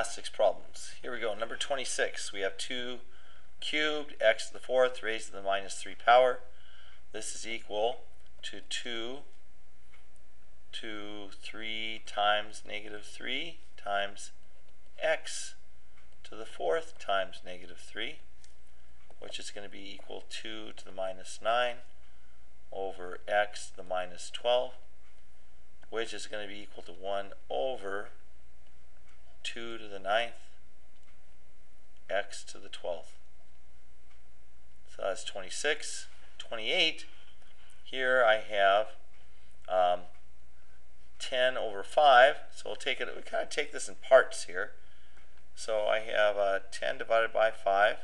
last 6 problems. Here we go. Number 26. We have 2 cubed x to the 4th raised to the minus 3 power. This is equal to 2 to 3 times negative 3 times x to the 4th times negative 3, which is going to be equal to 2 to the minus 9 over x to the minus 12, which is going to be equal to 1 over 2 to the 9th x to the 12th. So that's 26. 28, here I have 10 over 5, so we'll take it, we kind of take this in parts here. So I have 10 divided by 5.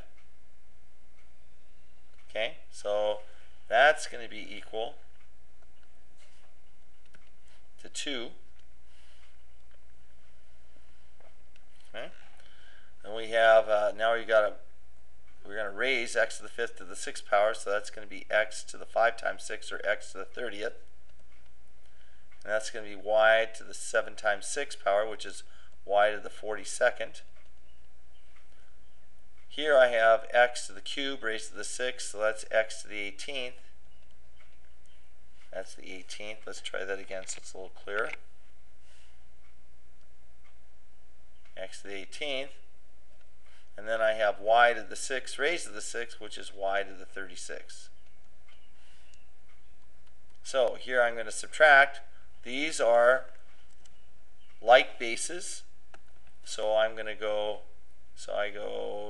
Okay, so that's going to be equal to 2. Okay, and we have now we're going to raise x to the 5th to the 6th power, so that's going to be x to the 5 times 6, or x to the 30th. And that's going to be y to the 7 times 6 power, which is y to the 42nd. Here I have x to the cube raised to the 6th, so that's x to the 18th. That's the 18th. Let's try that again so it's a little clearer. X to the 18th. And then I have y to the 6th raised to the 6th, which is y to the 36th. So here I'm going to subtract. These are like bases. So I'm going to go,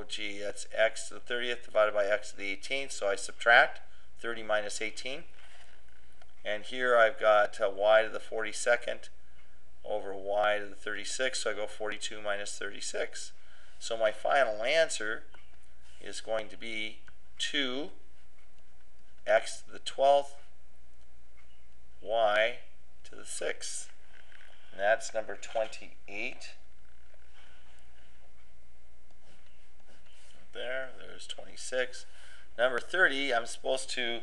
gee, that's x to the 30th divided by x to the 18th. So I subtract 30 minus 18. And here I've got y to the 42nd over y to the 36th. So I go 42 minus 36. So my final answer is going to be 2 x to the 12th y to the 6th. And that's number 28. There's 26. Number 30, I'm supposed to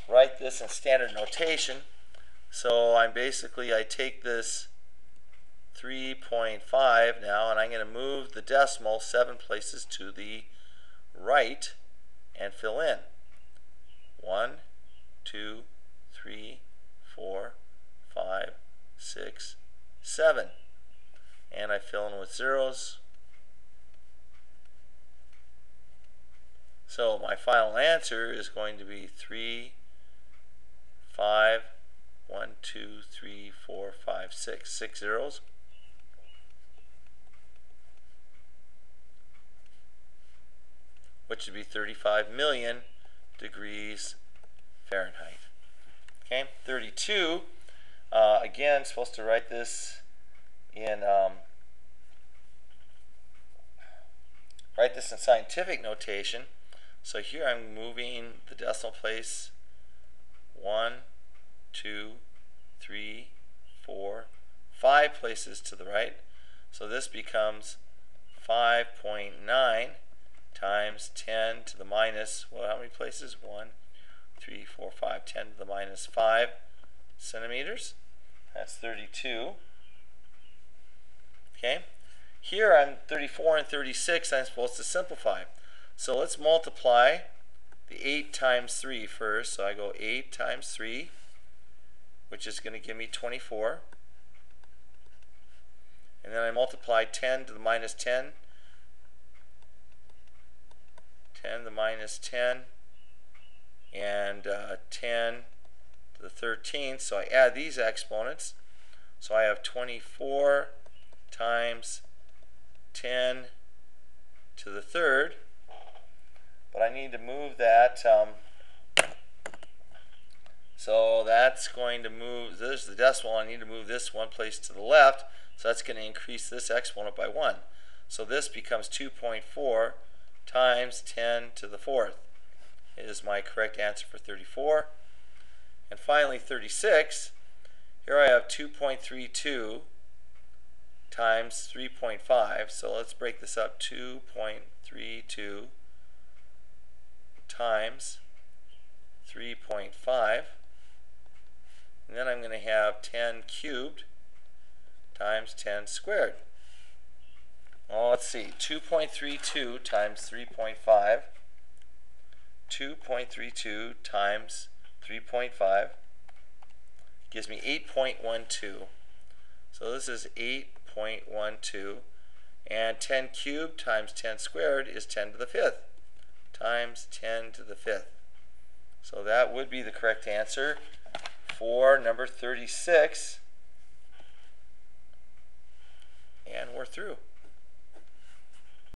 write this in standard notation. So I take this 3.5 now, and I'm going to move the decimal 7 places to the right and fill in 1, 2, 3, 4, 5, 6, 7, and I fill in with zeros. So my final answer is going to be 3, 5, 1, 2, 3, 4, 5, 6 zeros. Which would be 35 million degrees Fahrenheit. Okay, 32. Again, supposed to write this in scientific notation. So here I'm moving the decimal place 1, 2, 3, 4, 5 places to the right. So this becomes 5.9 times 10 to the minus, well, how many places? 1, 3, 4, 5, 10 to the minus 5 centimeters. That's 32. Okay. Here I'm 34 and 36, I'm supposed to simplify. So let's multiply the 8 times 3 first. So I go 8 times 3, which is going to give me 24. And then I multiply 10 to the minus 10. 10 to the minus 10, and 10 to the 13th. So I add these exponents. So I have 24 times 10 to the 3rd. But I need to move that. So that's going to move, there's the decimal. I need to move this one place to the left. So that's going to increase this exponent by 1. So this becomes 2.4 times 10 to the 4th is my correct answer for 34. And finally 36, here I have 2.32 times 3.5, so let's break this up. 2.32 times 3.5, and then I'm going to have 10 cubed times 10 squared. Well, let's see. 2.32 times 3.5. 2.32 times 3.5 gives me 8.12. So this is 8.12. And 10 cubed times 10 squared is 10 to the 5th times 10 to the 5th. So that would be the correct answer for number 36. And we're through.